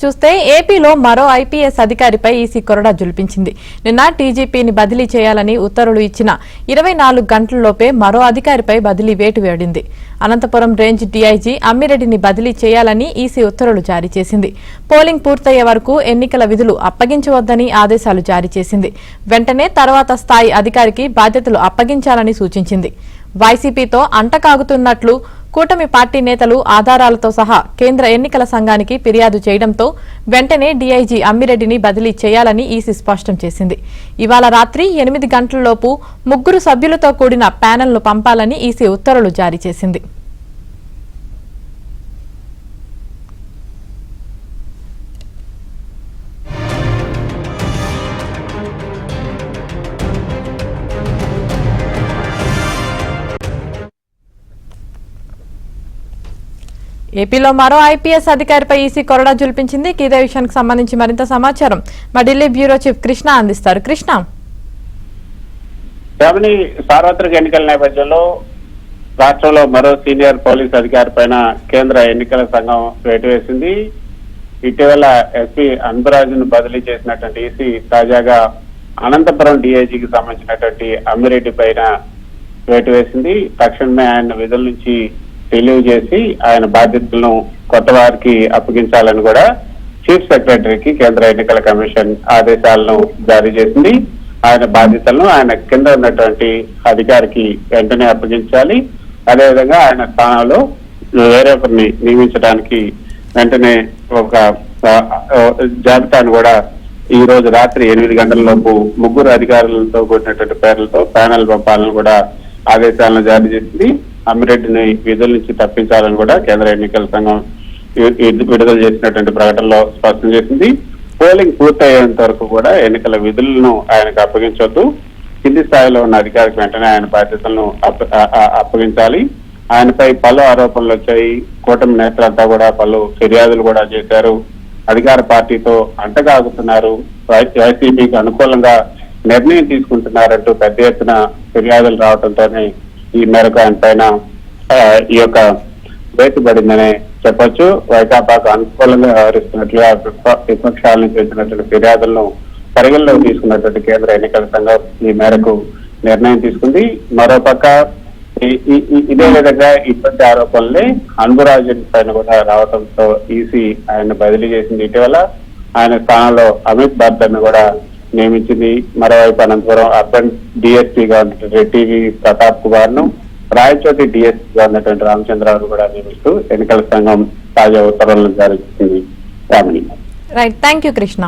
చూస్తే ఏపీలో మరో ఐపీఎస్ అధికారిపై ఈసీ కొరడా జులిపించింది. నిన్న టీజీపీని బదిలీ చేయాలని ఉత్తర్వులు ఇచ్చిన 24 గంటల్లోపే మరో అధికారిపై బదిలీ వేటు వేడింది. అనంతపురం రేంజ్ డీఐజీ అమ్మిరెడ్డిని బదిలీ చేయాలని ఈసీ ఉత్తర్వులు జారీ చేసింది. పోలింగ్ పూర్తయ్యే వరకు ఎన్నికల విధులు అప్పగించవద్దని ఆదేశాలు జారీ చేసింది. వెంటనే తర్వాత స్థాయి అధికారికి బాధ్యతలు అప్పగించాలని సూచించింది. వైసీపీతో అంటకాగుతున్నట్లు కూటమి పార్టీ నేతలు ఆధారాలతో సహా కేంద్ర ఎన్నికల సంఘానికి ఫిర్యాదు చేయడంతో వెంటనే డీఐజీ అమ్మిరెడ్డిని బదిలీ చేయాలని ఈసీ స్పష్టం చేసింది. ఇవాళ రాత్రి 8 గంటలలోపు 3 సభ్యులతో కూడిన ప్యానెల్ను పంపాలని ఈసీ ఉత్తర్వులు జారీ చేసింది. ఏపీలో మరో ఐపీఎస్ అధికారిపై ఈసీ కొరడా జులిపించింది. ఇదే విషయానికి సంబంధించి మరింత సమాచారం మా ఢిల్లీ బ్యూరో చీఫ్ కృష్ణ అందిస్తారు. కృష్ణ, సార్వత్రిక ఎన్నికల నేపథ్యంలో రాష్ట్రంలో మరో సీనియర్ పోలీస్ అధికారి పైన కేంద్ర ఎన్నికల సంఘం వేటు వేసింది. ఇటీవల ఎస్పీ అన్బరాజ్ను బదిలీ చేసినటువంటి ఈసీ తాజాగా అనంతపురం డీఐజీకి సంబంధించినటువంటి అమ్మిరెడ్డి పైన వేటు వేసింది. తక్షణమే ఆయన విధుల నుంచి రిలీవ్ చేసి ఆయన బాధ్యతలను కొత్త వారికి అప్పగించాలని కూడా చీఫ్ సెక్రటరీకి కేంద్ర ఎన్నికల కమిషన్ ఆదేశాలను జారీ చేసింది. ఆయన బాధ్యతలను ఆయన కింద ఉన్నటువంటి అధికారికి వెంటనే అప్పగించాలి. అదేవిధంగా ఆయన స్థానంలో వేరొకరిని నియమించడానికి వెంటనే ఒక జాబితాను కూడా ఈ రోజు రాత్రి 8 గంటలలోపు 3 అధికారులతో కూడినటువంటి పేర్లతో ప్యానెల్ పంపాలని కూడా ఆదేశాలను జారీ చేసింది. అమ్మిరెడ్డిని విధుల నుంచి తప్పించాలని కూడా కేంద్ర ఎన్నికల సంఘం విడుదల చేసినటువంటి ప్రకటనలో స్పష్టం చేసింది. పోలింగ్ పూర్తయ్యేంత వరకు కూడా ఎన్నికల విధులను ఆయనకు అప్పగించవద్దు. కింది స్థాయిలో ఉన్న అధికారికి వెంటనే ఆయన బాధ్యతలను అప్పగించాలి. ఆయనపై పలు ఆరోపణలు వచ్చాయి. కూటమి నేతలంతా కూడా పలు ఫిర్యాదులు కూడా చేశారు. అధికార పార్టీతో అంటగాగుతున్నారు, వైసీపీకి అనుకూలంగా నిర్ణయం తీసుకుంటున్నారంటూ పెద్ద ఎత్తున ఫిర్యాదులు రావడంతోనే ఈ మేరకు ఆయన పైన ఈ యొక్క వేటు పడిందనే చెప్పొచ్చు. వైకాపాకు అనుకూలంగా వ్యవహరిస్తున్నట్లుగా విపక్షాల నుంచి వచ్చినటువంటి ఫిర్యాదులను పరిగణలోకి తీసుకున్నటువంటి కేంద్ర ఎన్నికల సంఘం ఈ మేరకు నిర్ణయం తీసుకుంది. మరోపక్క ఇదే విధంగా ఇటువంటి ఆరోపణలే అన్బరాజ్ పైన కూడా రావడంతో ఈసీ ఆయన బదిలీ చేసింది. ఇటీవల ఆయన స్థానంలో అమిత్ బర్దర్ను కూడా నియమించింది. మరోవైపు అనంతపురం అర్బన్ డిఎస్పీగా ఉన్నటువంటి టీవీ ప్రతాప్ కుమార్ ను, రాయచోటి డిఎస్పీగా ఉన్నటువంటి రామచంద్రరావు కూడా నియమిస్తూ ఎన్నికల సంఘం తాజా ఉత్తర్వులను జారీ చేసింది. Right, thank you Krishna.